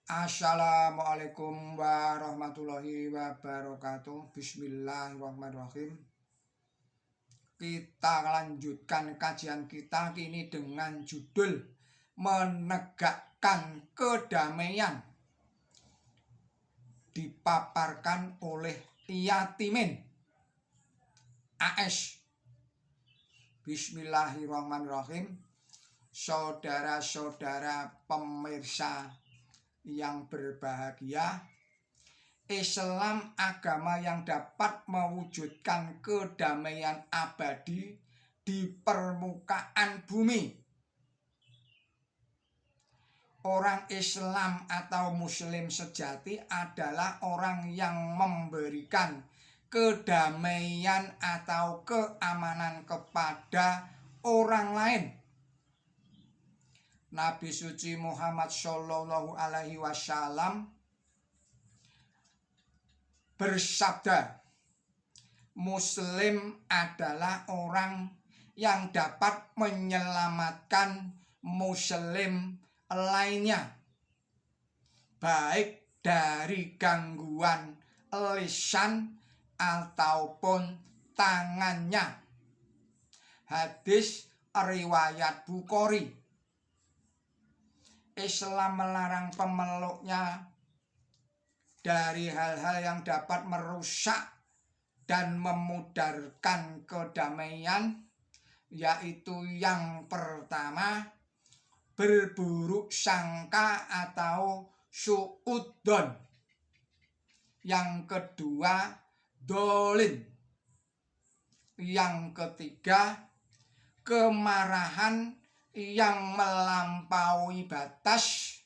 Assalamualaikum warahmatullahi wabarakatuh. Bismillahirrahmanirrahim. Kita lanjutkan kajian kita kini dengan judul Menegakkan Kedamaian, dipaparkan oleh Yatimin AS. Bismillahirrahmanirrahim. Saudara-saudara pemirsa yang berbahagia, Islam agama yang dapat mewujudkan kedamaian abadi di permukaan bumi. Orang Islam atau Muslim sejati adalah orang yang memberikan kedamaian atau keamanan kepada orang lain. Nabi suci Muhammad Shallallahu Alaihi Wasallam bersabda, Muslim adalah orang yang dapat menyelamatkan Muslim lainnya, baik dari gangguan lisan ataupun tangannya. Hadis riwayat Bukhari. Islam melarang pemeluknya dari hal-hal yang dapat merusak dan memudarkan kedamaian, yaitu yang pertama, berburuk sangka atau suudzon. Yang kedua, dolim. Yang ketiga, kemarahan yang melampaui batas.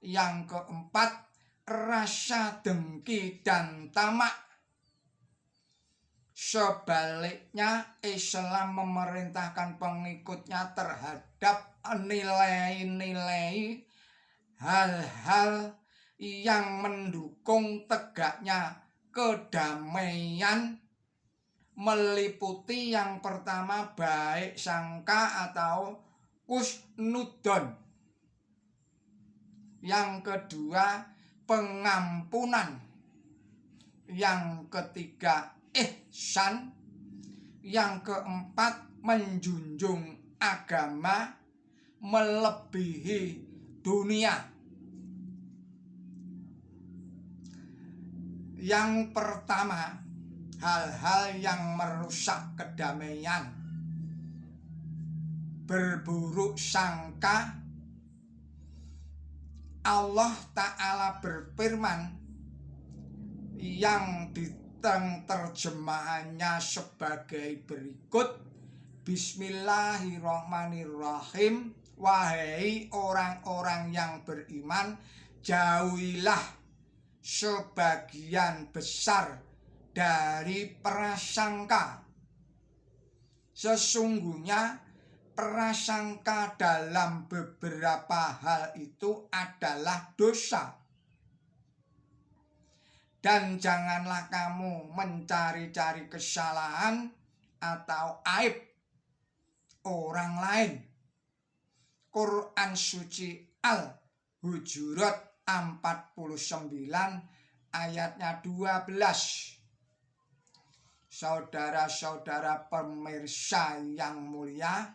Yang keempat, rasa dengki dan tamak. Sebaliknya, Islam memerintahkan pengikutnya terhadap nilai-nilai hal-hal yang mendukung tegaknya kedamaian, meliputi yang pertama baik sangka atau husnudon. Yang kedua, pengampunan. Yang ketiga, ihsan. Yang keempat, menjunjung agama melebihi dunia. Yang pertama, hal-hal yang merusak kedamaian. Berburuk sangka. Allah Ta'ala berfirman yang terjemahannya sebagai berikut. Bismillahirrahmanirrahim. Wahai orang-orang yang beriman, jauhilah sebagian besar dari prasangka. Sesungguhnya prasangka dalam beberapa hal itu adalah dosa. Dan janganlah kamu mencari-cari kesalahan atau aib orang lain. Quran Suci Al-Hujurat 49 ayatnya 12. Saudara-saudara pemirsa yang mulia,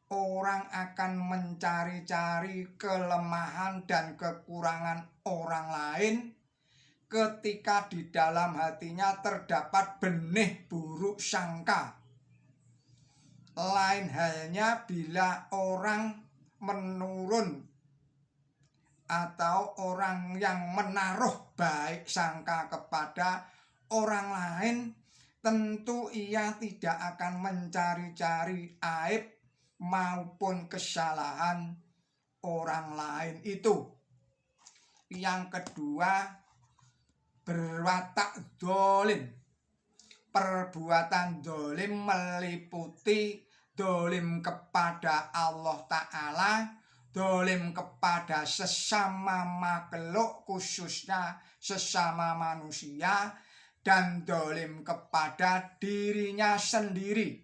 orang akan mencari-cari kelemahan dan kekurangan orang lain ketika di dalam hatinya terdapat benih buruk sangka. Lain halnya bila orang menurun atau orang yang menaruh baik sangka kepada orang lain, tentu ia tidak akan mencari-cari aib maupun kesalahan orang lain itu. Yang kedua, berwatak dolim. Perbuatan dolim meliputi dolim kepada Allah Ta'ala, dolim kepada sesama makhluk, khususnya sesama manusia, dan dolim kepada dirinya sendiri.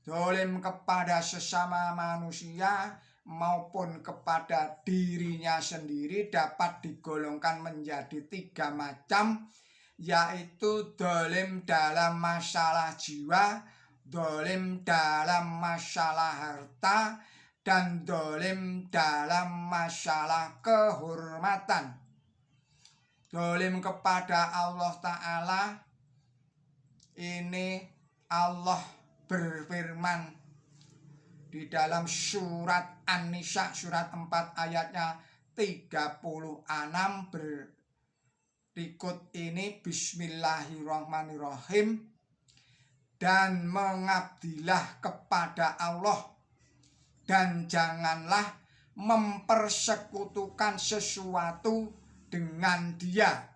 Dolim kepada sesama manusia maupun kepada dirinya sendiri dapat digolongkan menjadi 3 macam, yaitu dolim dalam masalah jiwa, dolim dalam masalah harta, dan dolim dalam masalah kehormatan. Dolim kepada Allah Ta'ala, ini Allah berfirman di dalam surat An-Nisa surat 4 ayatnya 36 berikut ini, Bismillahirrahmanirrahim. Dan mengabdilah kepada Allah, dan janganlah mempersekutukan sesuatu dengan Dia.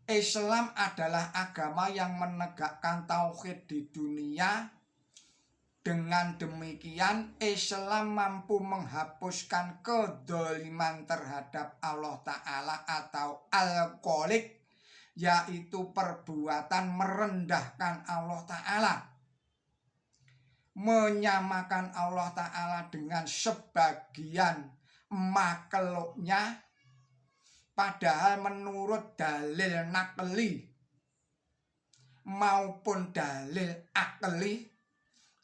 Islam adalah agama yang menegakkan tauhid di dunia. Dengan demikian, Islam mampu menghapuskan kedoliman terhadap Allah Ta'ala atau al-Khaliq, yaitu perbuatan merendahkan Allah Ta'ala, menyamakan Allah Ta'ala dengan sebagian makhluknya, padahal menurut dalil nakli maupun dalil akli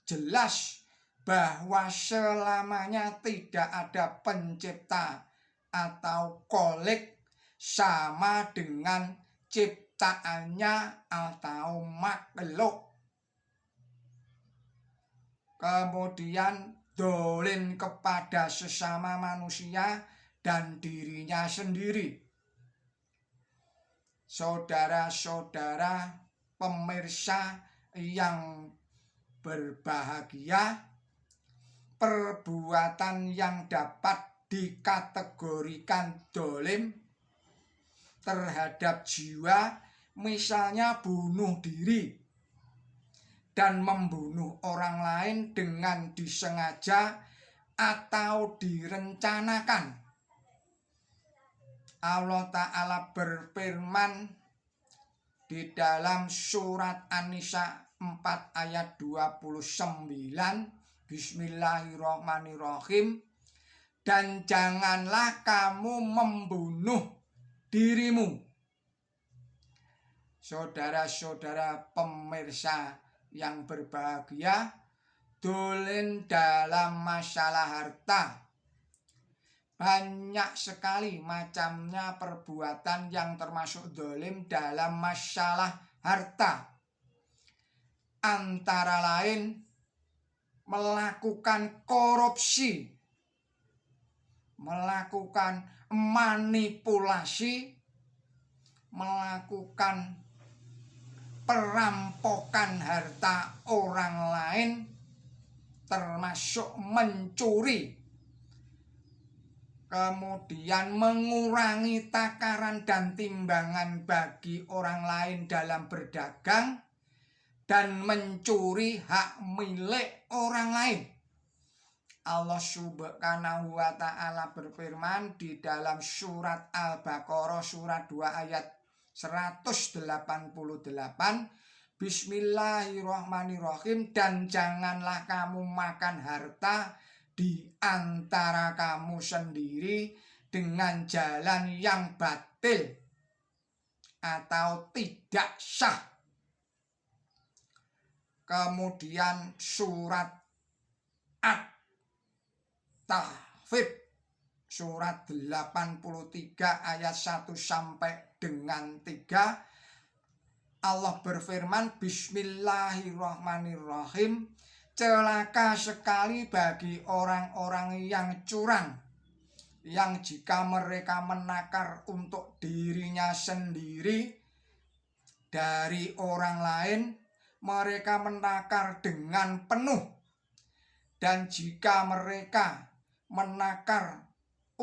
jelas bahwa selamanya tidak ada pencipta atau Khalik sama dengan ciptaannya atau makhluk. Kemudian dolim kepada sesama manusia dan dirinya sendiri. Saudara-saudara pemirsa yang berbahagia, perbuatan yang dapat dikategorikan dolim terhadap jiwa, misalnya bunuh diri dan membunuh orang lain dengan disengaja atau direncanakan. Allah Ta'ala berfirman di dalam surat An-Nisa 4 ayat 29, Bismillahirrahmanirrahim. Dan janganlah kamu membunuh dirimu. Saudara-saudara pemirsa yang berbahagia, dolim dalam masalah harta. Banyak sekali macamnya perbuatan yang termasuk dolim dalam masalah harta. Antara lain melakukan korupsi, melakukan manipulasi, melakukan perampokan harta orang lain, termasuk mencuri, kemudian mengurangi takaran dan timbangan bagi orang lain dalam berdagang, dan mencuri hak milik orang lain. Allah Subhanahu wa Ta'ala berfirman di dalam surat Al-Baqarah surat 2 ayat 188, Bismillahirrahmanirrahim. Dan janganlah kamu makan harta di antara kamu sendiri dengan jalan yang batil atau tidak sah. Kemudian surat At-Tahfid surat 83 ayat 1 sampai dengan 3, Allah berfirman, Bismillahirrahmanirrahim. Celaka sekali bagi orang-orang yang curang, yang jika mereka menakar untuk dirinya sendiri dari orang lain, mereka menakar dengan penuh. Dan jika mereka menakar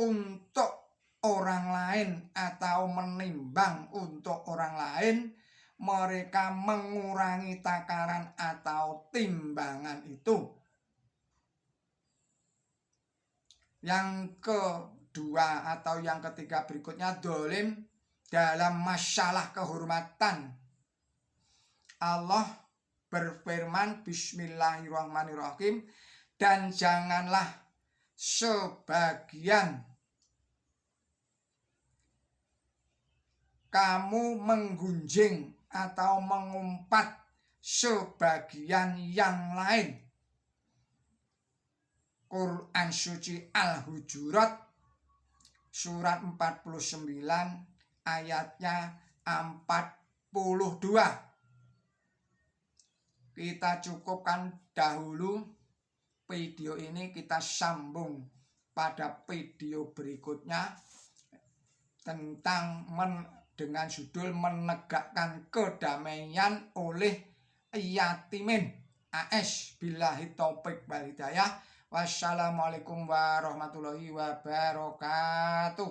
untuk orang lain atau menimbang untuk orang lain, mereka mengurangi takaran atau timbangan itu. Yang kedua atau yang ketiga berikutnya, dolim dalam masalah kehormatan. Allah berfirman, Bismillahirrahmanirrahim. dan janganlah sebagian kamu menggunjing atau mengumpat sebagian yang lain. Quran Suci Al-Hujurat surat 49 ayatnya 42. Kita cukupkan dahulu video ini, kita sambung pada video berikutnya tentang dengan judul menegakkan kedamaian oleh yatimin. AS billahi taufik wal hidayah. Wassalamualaikum warahmatullahi wabarakatuh.